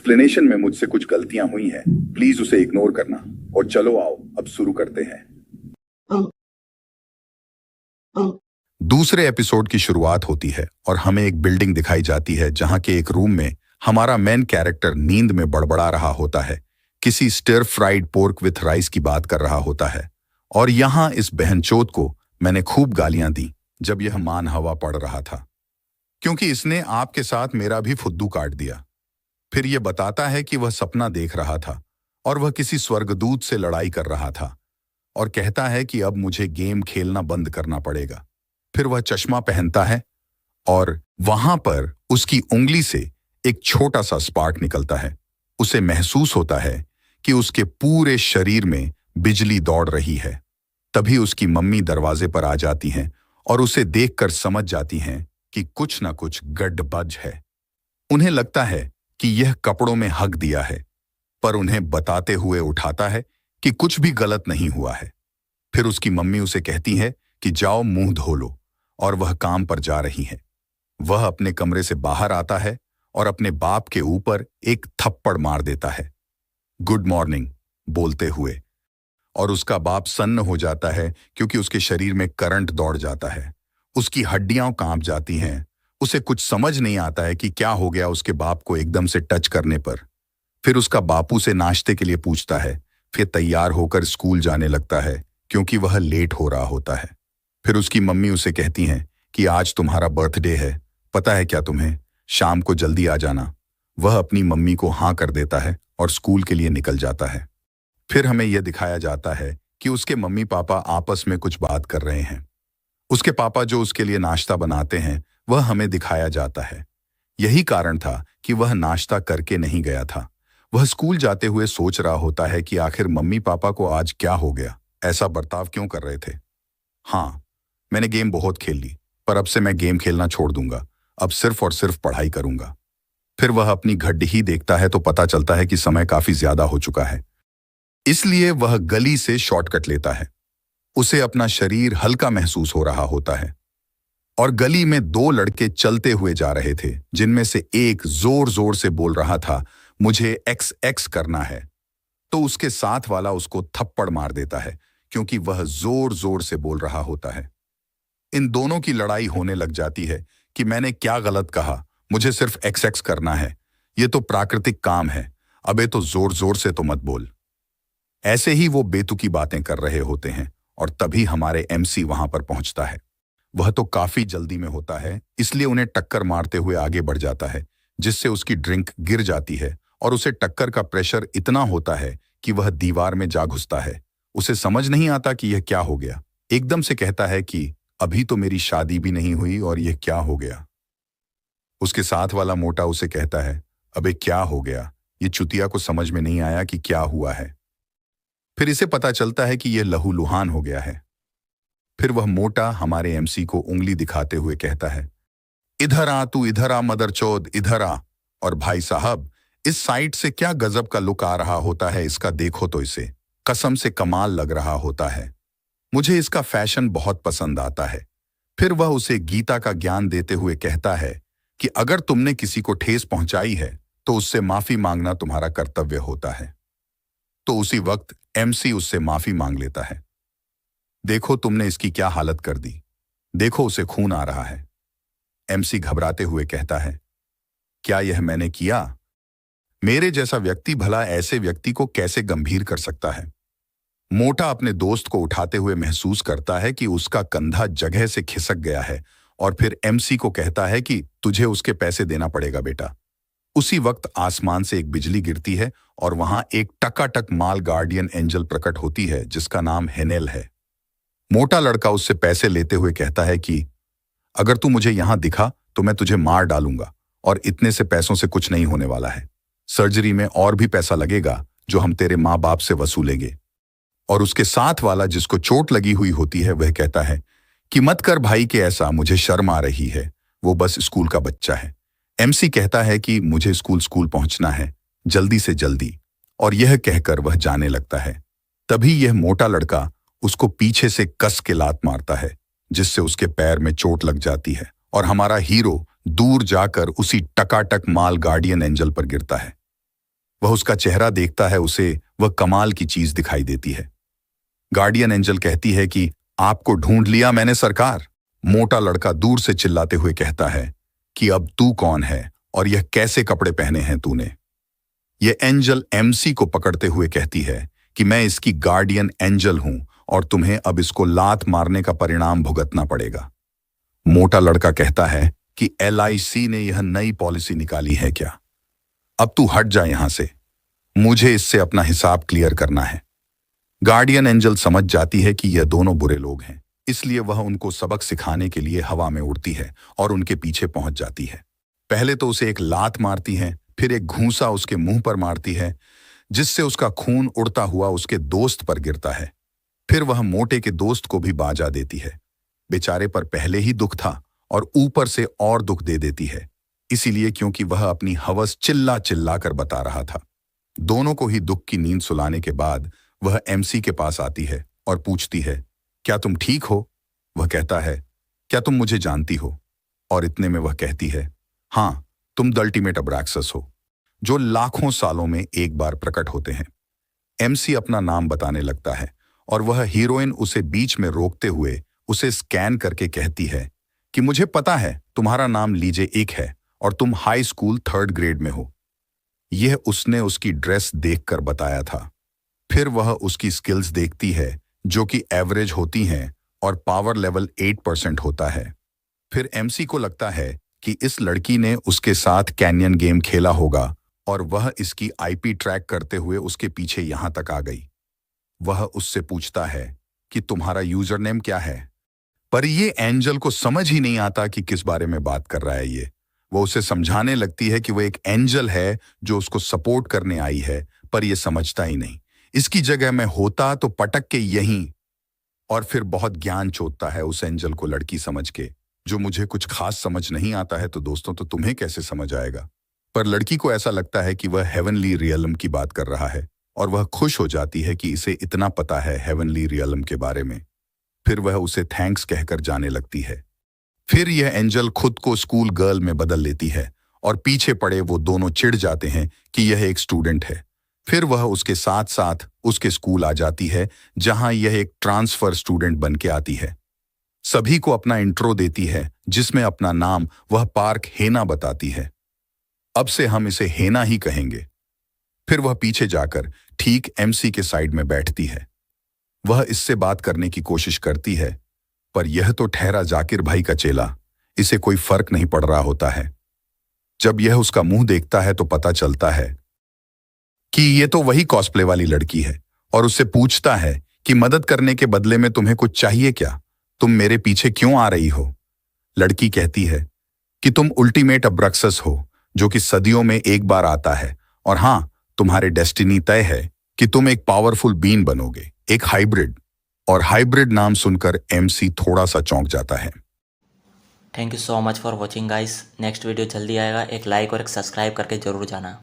Explanation में मुझसे कुछ गलतियां हुई हैं, प्लीज उसे इग्नोर करना। और चलो आओ अब शुरू करते हैं। दूसरे एपिसोड की शुरुआत होती है और हमें एक बिल्डिंग दिखाई जाती है जहां के एक रूम में हमारा मेन कैरेक्टर नींद में बड़बड़ा रहा होता है, किसी stir fried pork with rice की बात कर रहा होता है। और यहां इस बहनचोद को मैंने खूब गालियां दी जब यह मान हवा पड़ रहा था, क्योंकि इसने आपके साथ मेरा भी फुद्दू काट दिया। फिर यह बताता है कि वह सपना देख रहा था और वह किसी स्वर्गदूत से लड़ाई कर रहा था, और कहता है कि अब मुझे गेम खेलना बंद करना पड़ेगा। फिर वह चश्मा पहनता है और वहां पर उसकी उंगली से एक छोटा सा स्पार्क निकलता है। उसे महसूस होता है कि उसके पूरे शरीर में बिजली दौड़ रही है। तभी उसकी मम्मी दरवाजे पर आ जाती हैं और उसे देखकर समझ जाती हैं कि कुछ ना कुछ गड़बड़ है। उन्हें लगता है कि यह कपड़ों में हक दिया है, पर उन्हें बताते हुए उठाता है कि कुछ भी गलत नहीं हुआ है। फिर उसकी मम्मी उसे कहती है कि जाओ मुंह धो लो, और वह काम पर जा रही है। वह अपने कमरे से बाहर आता है और अपने बाप के ऊपर एक थप्पड़ मार देता है, गुड मॉर्निंग बोलते हुए। और उसका बाप सन्न हो जाता है क्योंकि उसके शरीर में करंट दौड़ जाता है, उसकी हड्डियां कांप जाती हैं। उसे कुछ समझ नहीं आता है कि क्या हो गया उसके बाप को एकदम से टच करने पर। फिर उसका बापू से नाश्ते के लिए पूछता है, फिर तैयार होकर स्कूल जाने लगता है क्योंकि वह लेट हो रहा होता है। फिर उसकी मम्मी उसे कहती हैं कि आज तुम्हारा बर्थडे है, पता है क्या तुम्हें, शाम को जल्दी आ जाना। वह अपनी मम्मी को हाँ कर देता है और स्कूल के लिए निकल जाता है। फिर हमें यह दिखाया जाता है कि उसके मम्मी पापा आपस में कुछ बात कर रहे हैं। उसके पापा जो उसके लिए नाश्ता बनाते हैं वह हमें दिखाया जाता है। यही कारण था कि वह नाश्ता करके नहीं गया था। वह स्कूल जाते हुए सोच रहा होता है कि आखिर मम्मी पापा को आज क्या हो गया, ऐसा बर्ताव क्यों कर रहे थे। हाँ, मैंने गेम बहुत खेल ली, पर अब से मैं गेम खेलना छोड़ दूंगा, अब सिर्फ और सिर्फ पढ़ाई करूंगा। फिर वह अपनी घड़ी ही देखता है तो पता चलता है कि समय काफी ज्यादा हो चुका है, इसलिए वह गली से शॉर्टकट लेता है। उसे अपना शरीर हल्का महसूस हो रहा होता है और गली में दो लड़के चलते हुए जा रहे थे, जिनमें से एक जोर जोर से बोल रहा था, मुझे एक्स एक्स करना है। तो उसके साथ वाला उसको थप्पड़ मार देता है क्योंकि वह जोर जोर से बोल रहा होता है। इन दोनों की लड़ाई होने लग जाती है कि मैंने क्या गलत कहा, मुझे सिर्फ एक्स एक्स करना है, ये तो प्राकृतिक काम है, अबे तो जोर जोर से तो मत बोल। ऐसे ही वो बेतुकी बातें कर रहे होते हैं और तभी हमारे एमसी वहां पर पहुंचता है। वह तो काफी जल्दी में होता है, इसलिए उन्हें टक्कर मारते हुए आगे बढ़ जाता है, जिससे उसकी ड्रिंक गिर जाती है और उसे टक्कर का प्रेशर इतना होता है कि वह दीवार में जा घुसता है। उसे समझ नहीं आता कि यह क्या हो गया। एकदम से कहता है कि अभी तो मेरी शादी भी नहीं हुई और यह क्या हो गया। उसके साथ वाला मोटा उसे कहता है, अबे क्या हो गया, ये चुतिया को समझ में नहीं आया कि क्या हुआ है। फिर इसे पता चलता है कि यह लहूलुहान हो गया है। फिर वह मोटा हमारे एमसी को उंगली दिखाते हुए कहता है, इधर आ तू, इधर आ मदरचोद, इधर आ। और भाई साहब, इस साइड से क्या गजब का लुक आ रहा होता है इसका, देखो तो इसे, कसम से कमाल लग रहा होता है। मुझे इसका फैशन बहुत पसंद आता है। फिर वह उसे गीता का ज्ञान देते हुए कहता है कि अगर तुमने किसी को ठेस पहुंचाई है तो उससे माफी मांगना तुम्हारा कर्तव्य होता है। तो उसी वक्त एमसी उससे माफी मांग लेता है। देखो तुमने इसकी क्या हालत कर दी, देखो उसे खून आ रहा है। एमसी घबराते हुए कहता है, क्या यह मैंने किया? मेरे जैसा व्यक्ति भला ऐसे व्यक्ति को कैसे गंभीर कर सकता है? मोटा अपने दोस्त को उठाते हुए महसूस करता है कि उसका कंधा जगह से खिसक गया है और फिर एमसी को कहता है कि तुझे उसके पैसे देना पड़ेगा बेटा। उसी वक्त आसमान से एक बिजली गिरती है और वहां एक टकाटक माल गार्डियन एंजल प्रकट होती है जिसका नाम हेनेल है। मोटा लड़का उससे पैसे लेते हुए कहता है कि अगर तू मुझे यहां दिखा तो मैं तुझे मार डालूंगा, और इतने से पैसों से कुछ नहीं होने वाला है। सर्जरी में और भी पैसा लगेगा जो हम तेरे माँ बाप से वसूलेंगे। और उसके साथ वाला जिसको चोट लगी हुई होती है वह कहता है कि मत कर भाई के ऐसा, मुझे शर्म आ रही है, वो बस स्कूल का बच्चा है। एमसी कहता है कि मुझे स्कूल पहुंचना है, जल्दी से जल्दी, और यह कहकर वह जाने लगता है। तभी यह मोटा लड़का उसको पीछे से कस के लात मारता है, जिससे उसके पैर में चोट लग जाती है और हमारा हीरो दूर जाकर उसी टकाटक माल गार्डियन एंजल पर गिरता है। वह उसका चेहरा देखता है, उसे वह कमाल की चीज दिखाई देती है। गार्डियन एंजल कहती है कि आपको ढूंढ लिया मैंने सरकार। मोटा लड़का दूर से चिल्लाते हुए कहता है कि अब तू कौन है और यह कैसे कपड़े पहने हैं तूने। यह एंजल एमसी को पकड़ते हुए कहती है कि मैं इसकी गार्डियन एंजल हूं और तुम्हें अब इसको लात मारने का परिणाम भुगतना पड़ेगा। मोटा लड़का कहता है कि LIC ने यह नई पॉलिसी निकाली है क्या? अब तू हट जा यहां से, मुझे इससे अपना हिसाब क्लियर करना है। गार्डियन एंजल समझ जाती है कि यह दोनों बुरे लोग हैं, इसलिए वह उनको सबक सिखाने के लिए हवा में उड़ती है और उनके पीछे पहुंच जाती है। पहले तो उसे एक लात मारती है, फिर एक घूंसा उसके मुंह पर मारती है, जिससे उसका खून उड़ता हुआ उसके दोस्त पर गिरता है। फिर वह मोटे के दोस्त को भी बाजा देती है। बेचारे पर पहले ही दुख था और ऊपर से और दुख दे देती है, इसीलिए क्योंकि वह अपनी हवस चिल्ला चिल्ला कर बता रहा था। दोनों को ही दुख की नींद सुलाने के बाद वह MC के पास आती है और पूछती है, क्या तुम ठीक हो? वह कहता है, क्या तुम मुझे जानती हो? और इतने में वह कहती है, हाँ, तुम द अल्टीमेट अब्रैक्सस हो, जो लाखों सालों में एक बार प्रकट होते हैं। MC अपना नाम बताने लगता है और वह हीरोइन उसे बीच में रोकते हुए उसे स्कैन करके कहती है कि मुझे पता है तुम्हारा नाम लीजे एक है और तुम हाई स्कूल 3rd ग्रेड में हो। यह उसने उसकी ड्रेस देखकर बताया था। फिर वह उसकी स्किल्स देखती है जो कि एवरेज होती हैं और पावर लेवल 8% होता है। फिर MC को लगता है कि इस लड़की ने उसके साथ कैनियन गेम खेला होगा और वह इसकी IP ट्रैक करते हुए उसके पीछे यहां तक आ गई। वह उससे पूछता है कि तुम्हारा यूजर नेम क्या है, पर ये एंजल को समझ ही नहीं आता कि किस बारे में बात कर रहा है ये। वो उसे समझाने लगती है कि वो एक एंजल है जो उसको सपोर्ट करने आई है, पर ये समझता ही नहीं। इसकी जगह मैं होता तो पटक के यहीं। और फिर बहुत ज्ञान चोदता है उस एंजल को लड़की समझ के, जो मुझे कुछ खास समझ नहीं आता है तो दोस्तों तो तुम्हें कैसे समझ आएगा। पर लड़की को ऐसा लगता है कि वह हेवनली रियलम की बात कर रहा है और वह खुश हो जाती है कि इसे इतना पता है हेवनली रियलम के बारे में। फिर वह उसे थैंक्स कहकर जाने लगती है। फिर यह एंजल खुद को स्कूल गर्ल में बदल लेती है और पीछे पड़े वो दोनों चिढ़ जाते हैं कि यह एक स्टूडेंट है। फिर वह उसके साथ साथ उसके स्कूल आ जाती है जहां यह एक ट्रांसफर स्टूडेंट बन के आती है। सभी को अपना इंट्रो देती है जिसमें अपना नाम वह पार्क हेना बताती है। अब से हम इसे हेना ही कहेंगे। फिर वह पीछे जाकर ठीक MC के साइड में बैठती है। वह इससे बात करने की कोशिश करती है, पर यह तो ठहरा जाकिर भाई का चेला, इसे कोई फर्क नहीं पड़ रहा होता है। जब यह उसका मुंह देखता है तो पता चलता है कि ये तो वही कॉस्प्ले वाली लड़की है और उससे पूछता है कि मदद करने के बदले में तुम्हें कुछ चाहिए क्या? तुम मेरे पीछे क्यों आ रही हो? लड़की कहती है कि तुम अल्टीमेट अब्रैक्सस हो, जो कि सदियों में एक बार आता है, और हाँ, तुम्हारे डेस्टिनी तय है कि तुम एक पावरफुल बीन बनोगे, एक हाइब्रिड। और हाइब्रिड नाम सुनकर MC थोड़ा सा चौंक जाता है। Thank you so much for watching guys. Next video जल्दी आएगा, एक लाइक और एक सब्सक्राइब करके जरूर जाना।